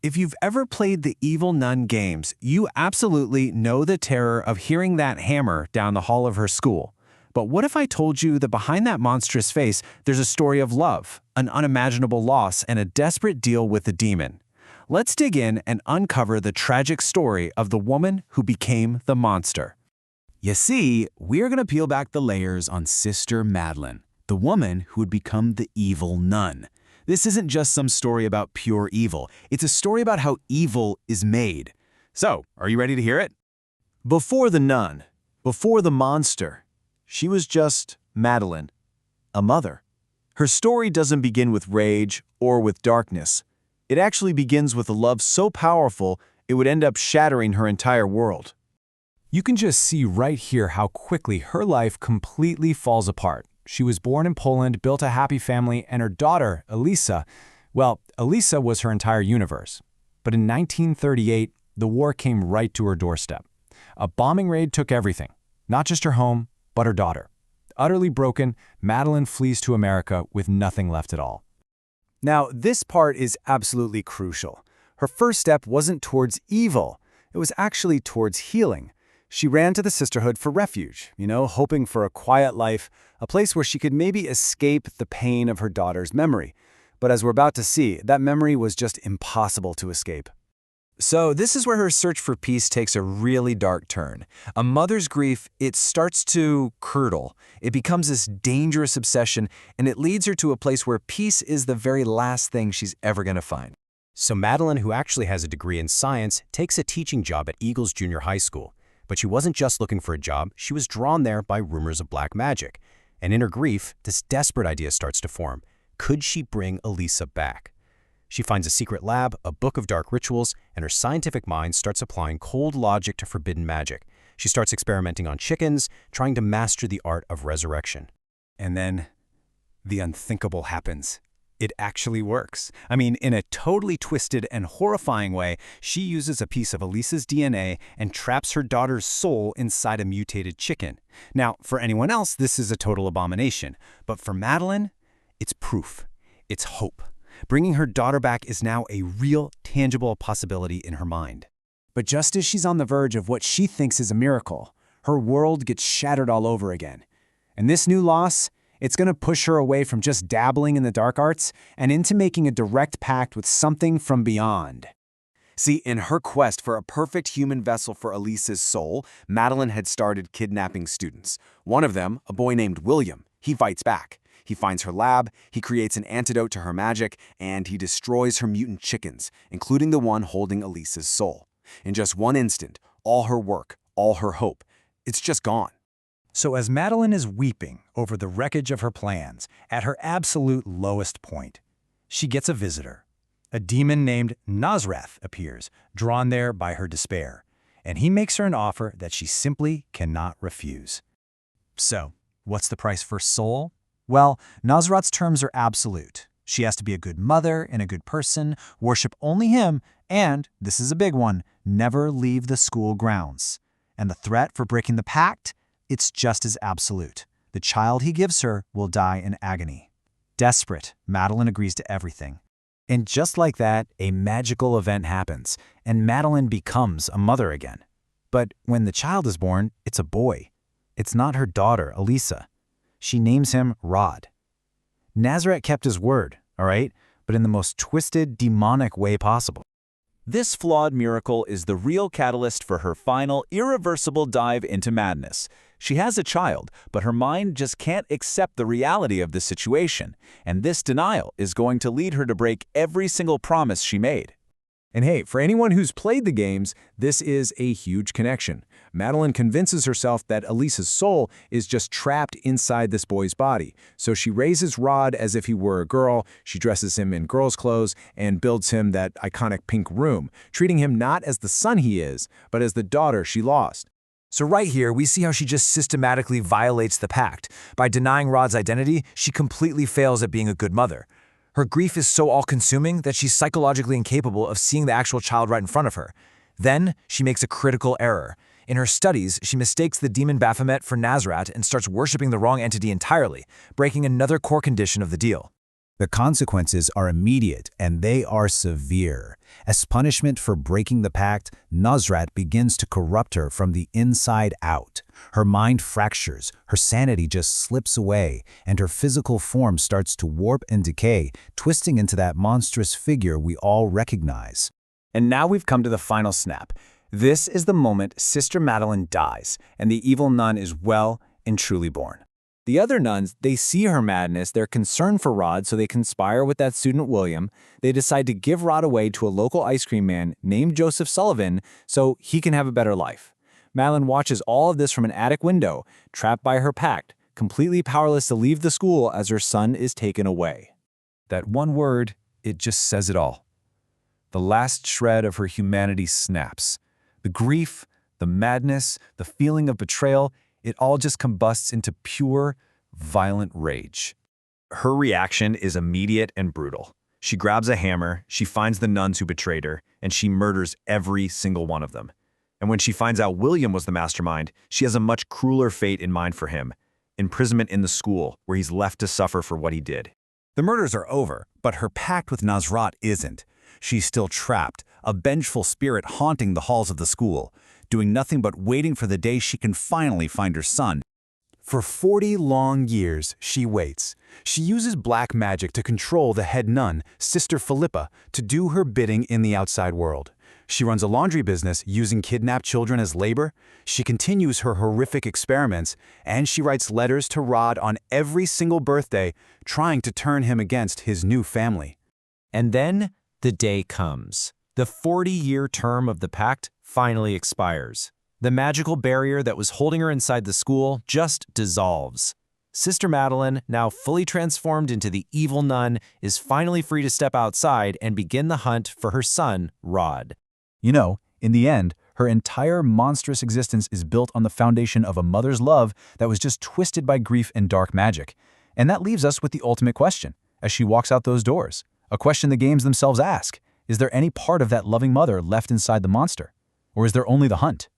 If you've ever played the Evil Nun games, you absolutely know the terror of hearing that hammer down the hall of her school. But what if I told you that behind that monstrous face, there's a story of love, an unimaginable loss, and a desperate deal with the demon? Let's dig in and uncover the tragic story of the woman who became the monster. You see, we're going to peel back the layers on Sister Madeline, the woman who would become the Evil Nun. This isn't just some story about pure evil. It's a story about how evil is made. So, are you ready to hear it? Before the nun, before the monster, she was just Madeline, a mother. Her story doesn't begin with rage or with darkness. It actually begins with a love so powerful it would end up shattering her entire world. You can just see right here how quickly her life completely falls apart. She was born in Poland, built a happy family, and her daughter, Elisa, Elisa was her entire universe. But in 1938, the war came right to her doorstep. A bombing raid took everything, not just her home, but her daughter. Utterly broken, Madeline flees to America with nothing left at all. Now, this part is absolutely crucial. Her first step wasn't towards evil. It was actually towards healing. She ran to the sisterhood for refuge, hoping for a quiet life, a place where she could maybe escape the pain of her daughter's memory. But as we're about to see, that memory was just impossible to escape. So this is where her search for peace takes a really dark turn. A mother's grief, it starts to curdle. It becomes this dangerous obsession, and it leads her to a place where peace is the very last thing she's ever going to find. So Madeline, who actually has a degree in science, takes a teaching job at Eagles Junior High School. But she wasn't just looking for a job, she was drawn there by rumors of black magic. And in her grief, this desperate idea starts to form. Could she bring Elisa back? She finds a secret lab, a book of dark rituals, and her scientific mind starts applying cold logic to forbidden magic. She starts experimenting on chickens, trying to master the art of resurrection. And then the unthinkable happens. It actually works. I mean, in a totally twisted and horrifying way, she uses a piece of Elisa's DNA and traps her daughter's soul inside a mutated chicken. Now, for anyone else, this is a total abomination. But for Madeline, it's proof. It's hope. Bringing her daughter back is now a real, tangible possibility in her mind. But just as she's on the verge of what she thinks is a miracle, her world gets shattered all over again. And this new loss, it's going to push her away from just dabbling in the dark arts and into making a direct pact with something from beyond. See, in her quest for a perfect human vessel for Elisa's soul, Madeline had started kidnapping students. One of them, a boy named William, he fights back. He finds her lab, he creates an antidote to her magic, and he destroys her mutant chickens, including the one holding Elisa's soul. In just one instant, all her work, all her hope, it's just gone. So as Madeline is weeping over the wreckage of her plans, at her absolute lowest point, she gets a visitor. A demon named Nazrath appears, drawn there by her despair, and he makes her an offer that she simply cannot refuse. So, what's the price for soul? Well, Nazrath's terms are absolute. She has to be a good mother and a good person, worship only him, and, this is a big one, never leave the school grounds. And the threat for breaking the pact? It's just as absolute. The child he gives her will die in agony. Desperate, Madeline agrees to everything. And just like that, a magical event happens, and Madeline becomes a mother again. But when the child is born, it's a boy. It's not her daughter, Elisa. She names him Rod. Nazareth kept his word, all right? But in the most twisted, demonic way possible. This flawed miracle is the real catalyst for her final, irreversible dive into madness. She has a child, but her mind just can't accept the reality of the situation, and this denial is going to lead her to break every single promise she made. And hey, for anyone who's played the games, this is a huge connection. Madeline convinces herself that Elisa's soul is just trapped inside this boy's body. So she raises Rod as if he were a girl, she dresses him in girl's clothes, and builds him that iconic pink room, treating him not as the son he is, but as the daughter she lost. So right here, we see how she just systematically violates the pact. By denying Rod's identity, she completely fails at being a good mother. Her grief is so all-consuming that she's psychologically incapable of seeing the actual child right in front of her. Then, she makes a critical error. In her studies, she mistakes the demon Baphomet for Nazareth and starts worshipping the wrong entity entirely, breaking another core condition of the deal. The consequences are immediate, and they are severe. As punishment for breaking the pact, Nosrat begins to corrupt her from the inside out. Her mind fractures, her sanity just slips away, and her physical form starts to warp and decay, twisting into that monstrous figure we all recognize. And now we've come to the final snap. This is the moment Sister Madeline dies, and the evil nun is well and truly born. The other nuns, they see her madness, they're concerned for Rod, so they conspire with that student William. They decide to give Rod away to a local ice cream man named Joseph Sullivan so he can have a better life. Madeline watches all of this from an attic window, trapped by her pact, completely powerless to leave the school as her son is taken away. That one word, it just says it all. The last shred of her humanity snaps. The grief, the madness, the feeling of betrayal, it all just combusts into pure, violent rage. Her reaction is immediate and brutal. She grabs a hammer, she finds the nuns who betrayed her, and she murders every single one of them. And when she finds out William was the mastermind, she has a much crueler fate in mind for him: imprisonment in the school, where he's left to suffer for what he did. The murders are over, but her pact with Nosrat isn't. She's still trapped, a vengeful spirit haunting the halls of the school, doing nothing but waiting for the day she can finally find her son. For 40 long years, she waits. She uses black magic to control the head nun, Sister Philippa, to do her bidding in the outside world. She runs a laundry business using kidnapped children as labor. She continues her horrific experiments, and she writes letters to Rod on every single birthday, trying to turn him against his new family. And then the day comes. The 40-year term of the pact finally expires. The magical barrier that was holding her inside the school just dissolves. Sister Madeline, now fully transformed into the evil nun, is finally free to step outside and begin the hunt for her son, Rod. You know, in the end, her entire monstrous existence is built on the foundation of a mother's love that was just twisted by grief and dark magic. And that leaves us with the ultimate question, as she walks out those doors. A question the games themselves ask: is there any part of that loving mother left inside the monster? Or is there only the hunt?